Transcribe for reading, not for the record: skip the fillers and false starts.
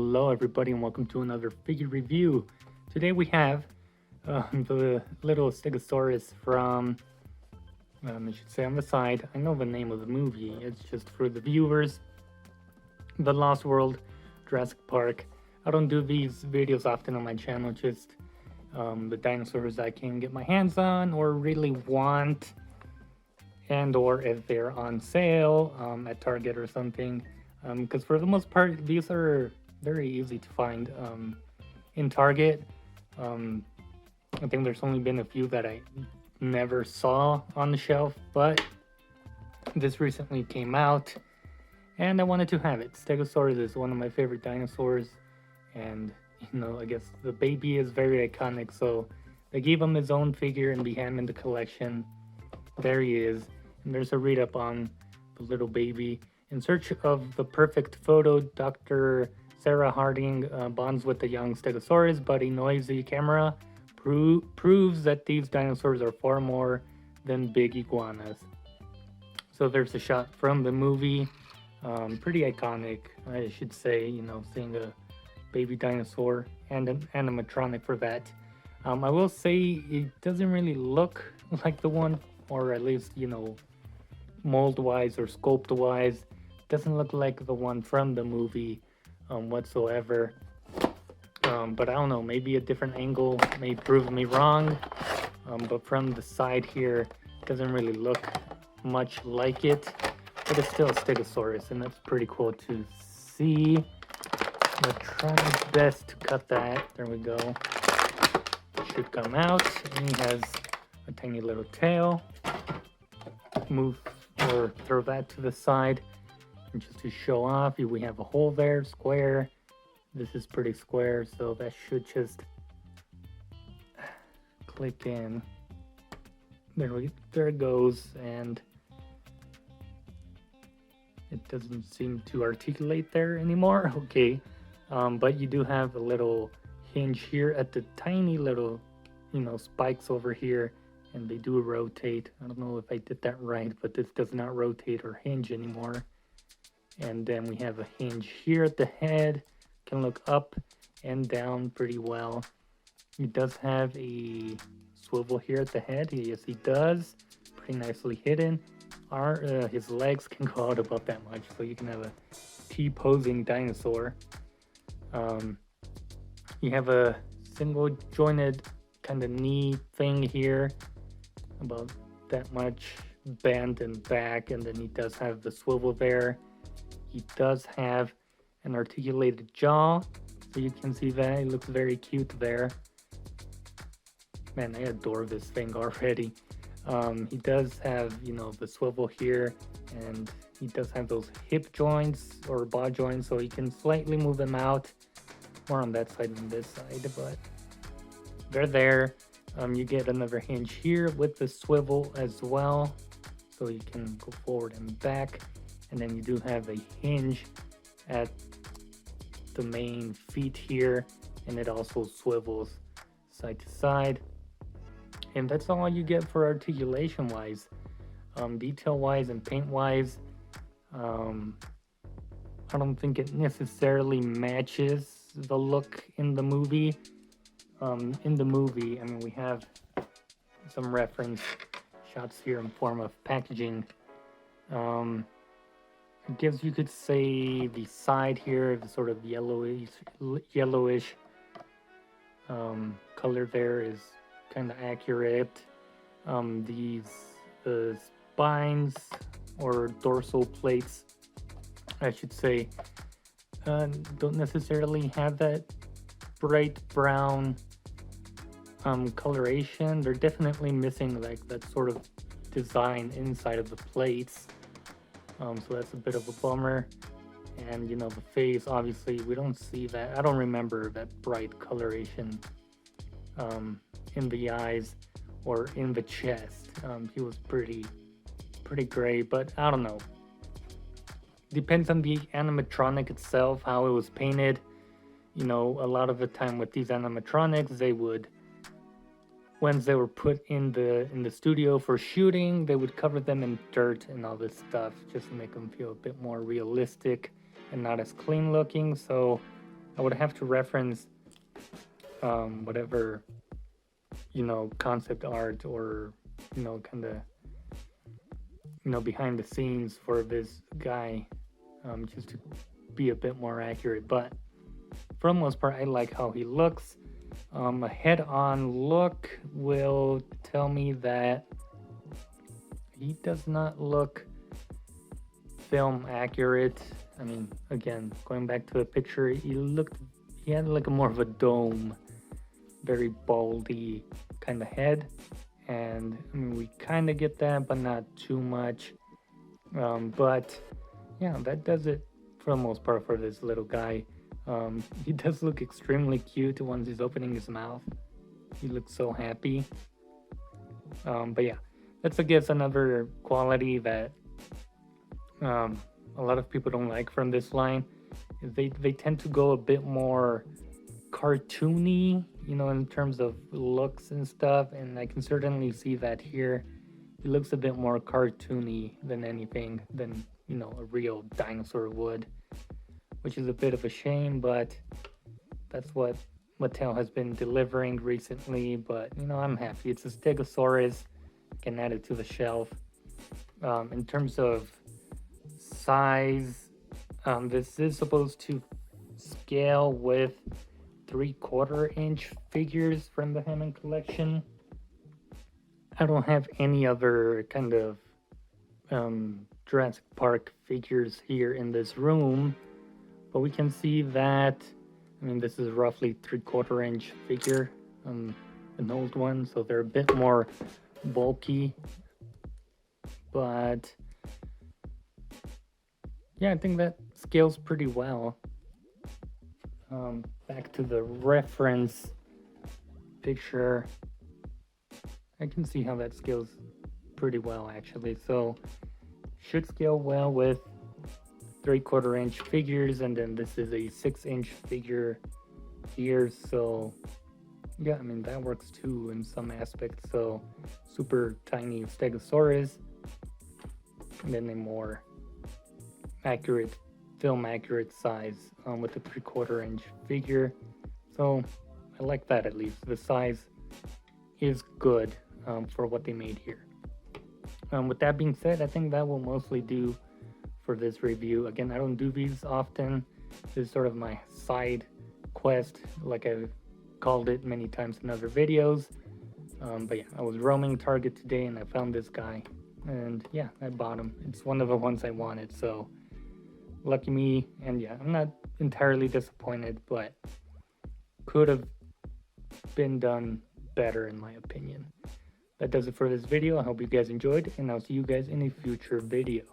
Hello everybody and welcome to another figure review. Today we have the little Stegosaurus from, I should say on the side, I know the name of the movie, it's just for the viewers, The Lost World, Jurassic Park. I don't do these videos often on my channel, just the dinosaurs I can get my hands on or really want, and or if they're on sale at Target or something. Because for the most part, these are very easy to find in Target. I think there's only been a few that I never saw on the shelf, but this recently came out and I wanted to have it. Stegosaurus is one of my favorite dinosaurs, and I guess the baby is very iconic, so they gave him his own figure and be him in the collection. There he is, and there's a read-up on the little baby. In search of the perfect photo, Dr. Sarah Harding bonds with the young Stegosaurus, but a noisy camera proves that these dinosaurs are far more than big iguanas. So there's a shot from the movie, pretty iconic, I should say, seeing a baby dinosaur and an animatronic for that. I will say it doesn't really look like the one, or at least, mold-wise or sculpt-wise, doesn't look like the one from the movie whatsoever. But I don't know, maybe a different angle may prove me wrong. But from the side here, it doesn't really look much like it. But it's still a Stegosaurus, and that's pretty cool to see. I'm gonna try my best to cut that. There we go. It should come out. And he has a tiny little tail. Move or throw that to the side. And just to show off, we have a hole there, square. This is pretty square, so that should just click in. There it goes, and it doesn't seem to articulate there anymore. Okay, but you do have a little hinge here at the tiny little, spikes over here, and they do rotate. I don't know if I did that right, but this does not rotate or hinge anymore. And then we have a hinge here at the head. Can look up and down pretty well. He does have a swivel here at the head. Yes, he does. Pretty nicely hidden. His legs can go out about that much, so you can have a T-posing dinosaur. You have a single jointed kind of knee thing here, about that much bent and back, and then he does have the swivel there. He does have an articulated jaw, so you can see that. It looks very cute there. Man, I adore this thing already. He does have, the swivel here, and he does have those hip joints or ball joints, so you can slightly move them out. More on that side than this side, but they're there. You get another hinge here with the swivel as well, so you can go forward and back. And then you do have a hinge at the main feet here, and it also swivels side to side. And that's all you get for articulation wise. Detail wise and paint wise, I don't think it necessarily matches the look in the movie. In the movie, we have some reference shots here in form of packaging. It gives, you could say, the side here, the sort of yellowish color there is kind of accurate. These spines or dorsal plates, I should say, don't necessarily have that bright brown coloration. They're definitely missing like that sort of design inside of the plates. So that's a bit of a bummer. And the face, obviously we don't see that. I don't remember that bright coloration in the eyes or in the chest. He was pretty gray, but I don't know. Depends on the animatronic itself, how it was painted. A lot of the time with these animatronics, they would, once they were put in the studio for shooting, they would cover them in dirt and all this stuff just to make them feel a bit more realistic and not as clean looking. So I would have to reference whatever, concept art or, kind of, behind the scenes for this guy, just to be a bit more accurate. But for the most part, I like how he looks. A head-on look will tell me that he does not look film accurate. I mean, again, going back to the picture, he had like a more of a dome, very baldy kind of head. And I mean, we kind of get that, but not too much. But yeah, that does it for the most part for this little guy. He does look extremely cute once he's opening his mouth. He looks so happy. But yeah, that's, I guess, another quality that a lot of people don't like from this line. They tend to go a bit more cartoony, in terms of looks and stuff, and I can certainly see that here. He looks a bit more cartoony than anything than, a real dinosaur would, which is a bit of a shame, but that's what Mattel has been delivering recently. But, I'm happy. It's a Stegosaurus. Can add it to the shelf. In terms of size, this is supposed to scale with 3/4 inch figures from the Hammond collection. I don't have any other kind of Jurassic Park figures here in this room, but we can see that, I mean, this is roughly 3/4 inch figure, an old one, so they're a bit more bulky. But yeah, I think that scales pretty well. Back to the reference picture, I can see how that scales pretty well, actually. So should scale well with 3/4 inch figures, and then this is a 6-inch figure here. So yeah, I mean, that works too in some aspects. So super tiny Stegosaurus, and then a more accurate, film accurate size with the 3/4 inch figure. So I like that, at least. The size is good for what they made here. With that being said, I think that will mostly do for this review. Again, I don't do these often. This is sort of my side quest, like I've called it many times in other videos. But yeah, I was roaming Target today and I found this guy, and yeah, I bought him. It's one of the ones I wanted, so lucky me. And yeah, I'm not entirely disappointed, but could have been done better in my opinion. That does it for this video. I hope you guys enjoyed, and I'll see you guys in a future video.